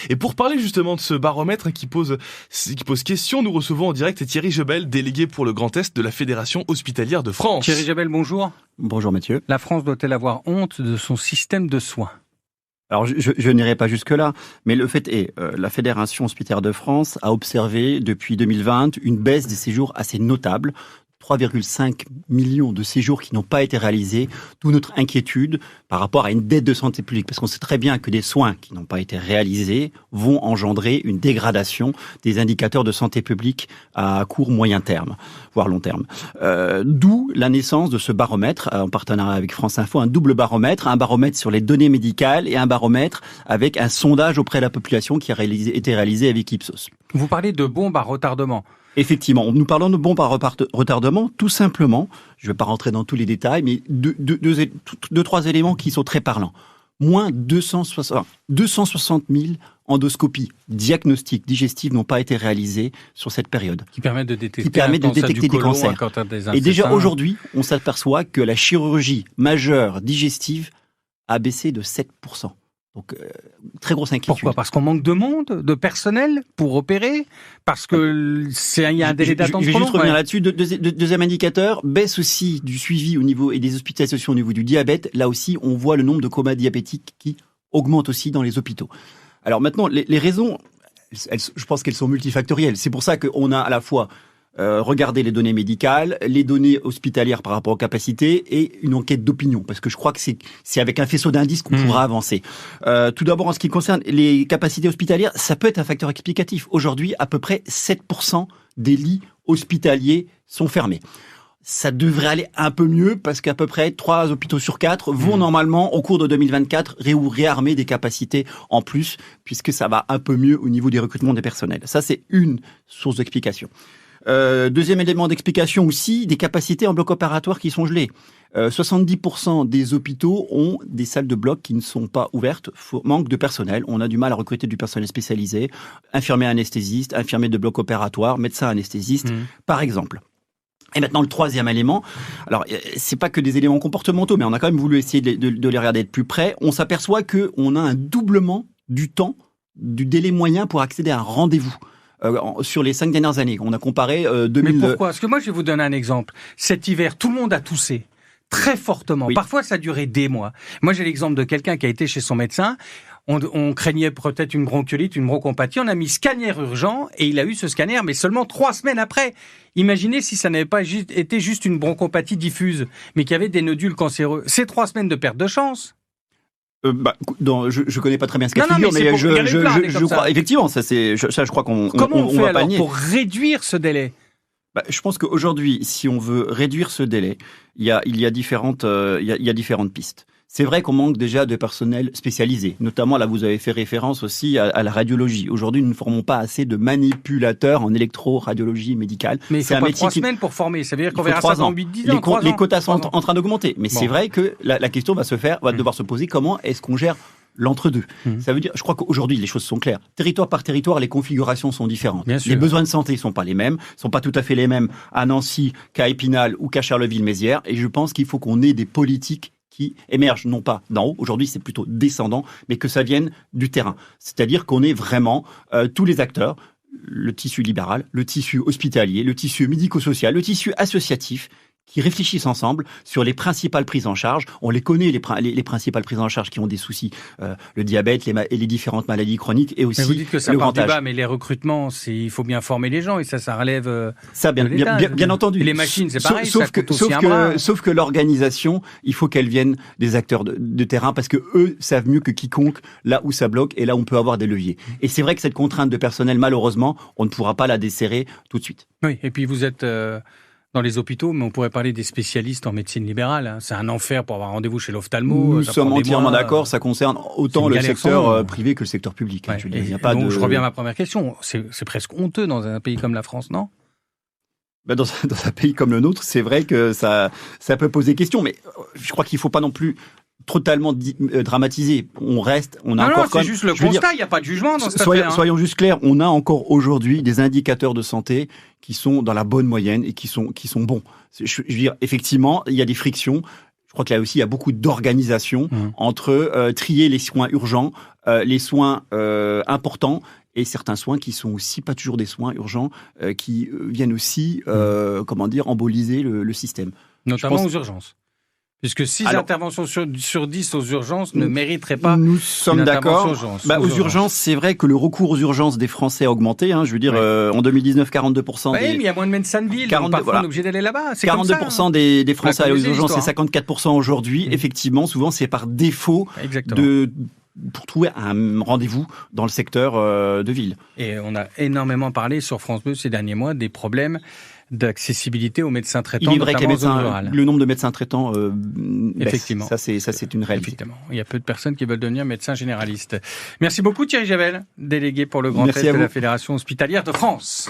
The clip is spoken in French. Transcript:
Et pour parler justement de ce baromètre qui pose question, nous recevons en direct Thierry Jebel, délégué pour le Grand Est de la Fédération hospitalière de France. Thierry Jebel, bonjour. Bonjour Mathieu. La France doit-elle avoir honte de son système de soins ? Alors je n'irai pas jusque-là, mais le fait est, la Fédération hospitalière de France a observé depuis 2020 une baisse des séjours assez notable. 3,5 millions de séjours qui n'ont pas été réalisés, d'où notre inquiétude par rapport à une dette de santé publique, parce qu'on sait très bien que des soins qui n'ont pas été réalisés vont engendrer une dégradation des indicateurs de santé publique à court, moyen terme, voire long terme. D'où la naissance de ce baromètre, en partenariat avec France Info, un double baromètre, un baromètre sur les données médicales et un baromètre avec un sondage auprès de la population qui a été réalisé avec Ipsos. Vous parlez de bombes à retardement. Effectivement, nous parlons de bombes à retardement, tout simplement, je ne vais pas rentrer dans tous les détails, mais deux, trois éléments qui sont très parlants. Moins 260 000 endoscopies diagnostiques digestives n'ont pas été réalisées sur cette période. Qui permettent de détecter des cancers. Et déjà aujourd'hui, on s'aperçoit que la chirurgie majeure digestive a baissé de 7%. Donc, très grosse inquiétude. Pourquoi ? Parce qu'on manque de monde, de personnel pour opérer ? Parce que il y a un délai d'attente trop long. Je vais juste revenir là-dessus. Deuxième indicateur, baisse aussi du suivi au niveau et des hospitalisations au niveau du diabète. Là aussi, on voit le nombre de comas diabétiques qui augmente aussi dans les hôpitaux. Alors maintenant, les raisons, je pense qu'elles sont multifactorielles. C'est pour ça qu'on a à la fois regarder les données médicales, les données hospitalières par rapport aux capacités et une enquête d'opinion, parce que je crois que c'est avec un faisceau d'indices qu'on pourra avancer. Tout d'abord, en ce qui concerne les capacités hospitalières, ça peut être un facteur explicatif. Aujourd'hui, à peu près 7% des lits hospitaliers sont fermés. Ça devrait aller un peu mieux parce qu'à peu près 3 hôpitaux sur 4 vont normalement, au cours de 2024, réarmer des capacités en plus, puisque ça va un peu mieux au niveau des recrutements des personnels. Ça, c'est une source d'explication. Deuxième élément d'explication aussi, des capacités en bloc opératoire qui sont gelées. 70% des hôpitaux ont des salles de bloc qui ne sont pas ouvertes, manque de personnel. On a du mal à recruter du personnel spécialisé, infirmiers anesthésistes, infirmiers de bloc opératoire, médecins anesthésistes, par exemple. Et maintenant, le troisième élément, alors c'est pas que des éléments comportementaux, mais on a quand même voulu essayer de les regarder de plus près. On s'aperçoit qu'on a un doublement du temps, du délai moyen pour accéder à un rendez-vous. Sur les 5 dernières années. On a comparé 2000... Mais pourquoi ? Parce que moi, je vais vous donner un exemple. Cet hiver, tout le monde a toussé. Très fortement. Oui. Parfois, ça a duré des mois. Moi, j'ai l'exemple de quelqu'un qui a été chez son médecin. On craignait peut-être une bronchiolite, une bronchopathie. On a mis scanner urgent et il a eu ce scanner, mais seulement 3 semaines après. Imaginez si ça n'avait pas été juste une bronchopathie diffuse, mais qu'il y avait des nodules cancéreux. C'est 3 semaines de perte de chance. Je connais pas très bien ce cas de figure, mais je crois effectivement je crois qu'on comment on fait alors nier. Pour réduire ce délai? Je pense qu'aujourd'hui, si on veut réduire ce délai, il y a différentes pistes. C'est vrai qu'on manque déjà de personnel spécialisé. Notamment, là, vous avez fait référence aussi à la radiologie. Aujourd'hui, nous ne formons pas assez de manipulateurs en électro-radiologie médicale. Mais il faut pas 3 semaines pour former. Ça veut dire qu'on verra ça dans 8-10 ans. Les quotas sont en train d'augmenter. Mais c'est vrai que la question va devoir se poser comment est-ce qu'on gère l'entre-deux. Ça veut dire, je crois qu'aujourd'hui, les choses sont claires. Territoire par territoire, les configurations sont différentes. Les besoins de santé sont pas les mêmes, sont pas tout à fait les mêmes à Nancy, qu'à Épinal ou qu'à Charleville-Mézières. Et je pense qu'il faut qu'on ait des politiques qui émergent non pas d'en haut, aujourd'hui c'est plutôt descendant, mais que ça vienne du terrain. C'est-à-dire qu'on ait vraiment tous les acteurs, le tissu libéral, le tissu hospitalier, le tissu médico-social, le tissu associatif, qui réfléchissent ensemble sur les principales prises en charge. On les connaît, les principales prises en charge qui ont des soucis, le diabète et les différentes maladies chroniques et aussi le grand âge. Mais vous dites que ça part du bas, mais les recrutements, il faut bien former les gens et ça relève ça bien entendu. Et les machines, c'est pareil, sauf que l'organisation, il faut qu'elle vienne des acteurs de terrain parce que eux savent mieux que quiconque là où ça bloque et là où on peut avoir des leviers. Et c'est vrai que cette contrainte de personnel, malheureusement, on ne pourra pas la desserrer tout de suite. Oui, et puis vous êtes dans les hôpitaux, mais on pourrait parler des spécialistes en médecine libérale. C'est un enfer pour avoir rendez-vous chez l'ophtalmo. Nous sommes entièrement d'accord, ça concerne autant le secteur privé que le secteur public. Ouais. Je reviens à ma première question. C'est presque honteux dans un pays comme la France, non ? Dans un pays comme le nôtre, c'est vrai que ça peut poser question, mais je crois qu'il ne faut pas non plus totalement dramatisé. On a encore c'est juste le constat, il n'y a pas de jugement dans cette affaire. Soyons juste clairs, on a encore aujourd'hui des indicateurs de santé qui sont dans la bonne moyenne et qui sont bons. Je veux dire, effectivement, il y a des frictions. Je crois que là aussi, il y a beaucoup d'organisation entre trier les soins urgents, les soins importants, et certains soins qui sont aussi pas toujours des soins urgents, qui viennent aussi, emboliser le système. Notamment aux urgences. Puisque 6 interventions sur 10 aux urgences ne mériteraient pas. Nous sommes d'accord. Aux urgences, c'est vrai que le recours aux urgences des Français a augmenté. Je veux dire, en 2019, 42%. Oui, mais il y a moins de médecins de ville, donc parfois on est obligé d'aller là-bas. C'est 42% des Français allaient aux urgences, c'est 54% aujourd'hui. Effectivement, souvent c'est par défaut pour trouver un rendez-vous dans le secteur de ville. Et on a énormément parlé sur France Bleu ces derniers mois des problèmes d'accessibilité aux médecins traitants, il est vrai que le nombre de médecins traitants effectivement. Ça c'est une réalité. Effectivement. Il y a peu de personnes qui veulent devenir médecins généralistes. Merci beaucoup Thierry Javel, délégué pour le Grand Est de la Fédération hospitalière de France.